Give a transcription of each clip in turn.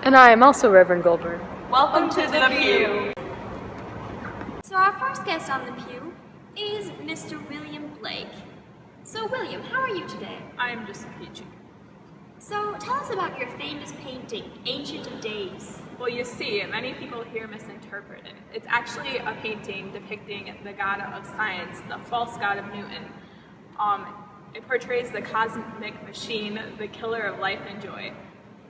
And I am also Reverend Goldberg. Welcome to the Pew. So our first guest on the pew is Mr. William Blake. So William, how are you today? I'm just peachy. So tell us about your famous painting, Ancient of Days. Well, you see, many people here misinterpret it. It's actually a painting depicting the god of science, the false god of Newton. It portrays the cosmic machine, the killer of life and joy.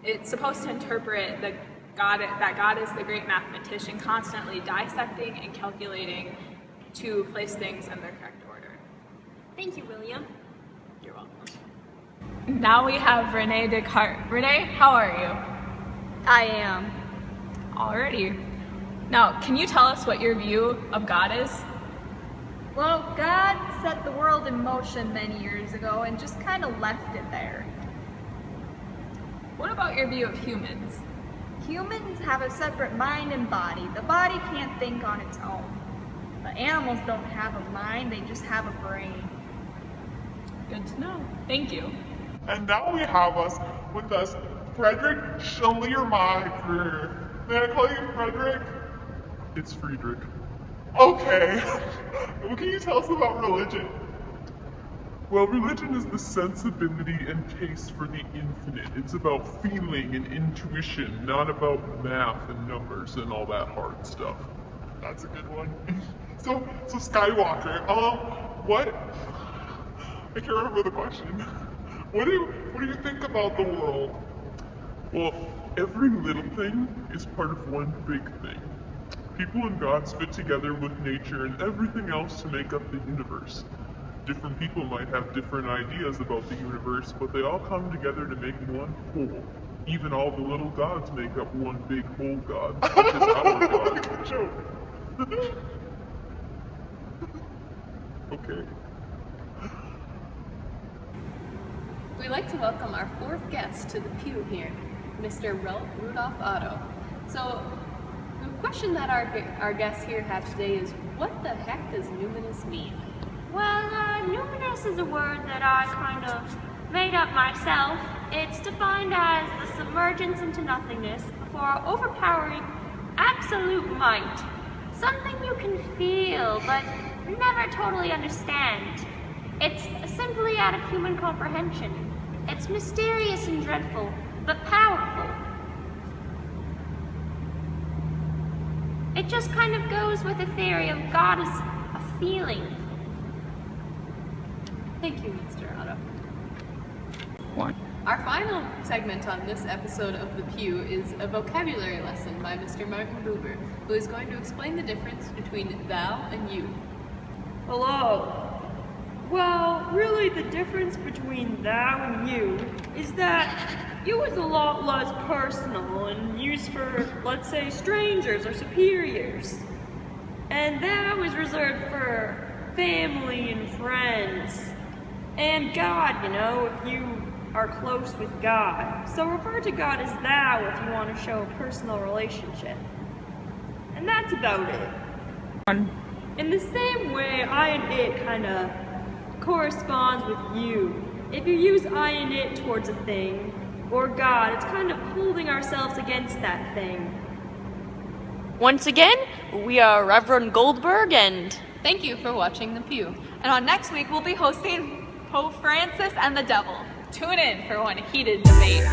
It's supposed to interpret that God is the great mathematician, constantly dissecting and calculating to place things in their correct order. Thank you, William. You're welcome. Now we have Renee Descartes. Renee, how are you? I am. Alrighty. Now, can you tell us what your view of God is? Well, God set the world in motion many years ago and just kind of left it there. What about your view of humans? Humans have a separate mind and body. The body can't think on its own. The animals don't have a mind, they just have a brain. Good to know. Thank you. And now we have with us Frederick Schleiermacher. May I call you Frederick? It's Friedrich. Okay. What can you tell us about religion? Well, religion is the sensibility and taste for the infinite. It's about feeling and intuition, not about math and numbers and all that hard stuff. That's a good one. So Skywalker, what? I can't remember the question. What do you think about the world? Well, every little thing is part of one big thing. People and gods fit together with nature and everything else to make up the universe. Different people might have different ideas about the universe, but they all come together to make one whole. Even all the little gods make up one big whole god, which is our god. Good joke. Okay. We'd like to welcome our fourth guest to the pew here, Mr. Rudolph Otto. So, the question that our guests here have today is, what the heck does numinous mean? Well, numinous is a word that I kind of made up myself. It's defined as the submergence into nothingness for overpowering absolute might. Something you can feel, but never totally understand. It's simply out of human comprehension. It's mysterious and dreadful, but powerful. It just kind of goes with the theory of God as a feeling. Thank you, Mr. Otto. Our final segment on this episode of The Pew is a vocabulary lesson by Mr. Martin Buber, who is going to explain the difference between thou and you. Hello. Well, really the difference between thou and you is that you is a lot less personal and used for, let's say, strangers or superiors. And thou is reserved for family and friends. And God, you know, if you are close with God. So refer to God as thou if you want to show a personal relationship. And that's about it. In the same way, I and it kind of corresponds with you. If you use I and it towards a thing, or God, it's kind of holding ourselves against that thing. Once again, we are Reverend Goldberg, and thank you for watching The Pew. And on next week, we'll be hosting Pope Francis and the Devil. Tune in for one heated debate.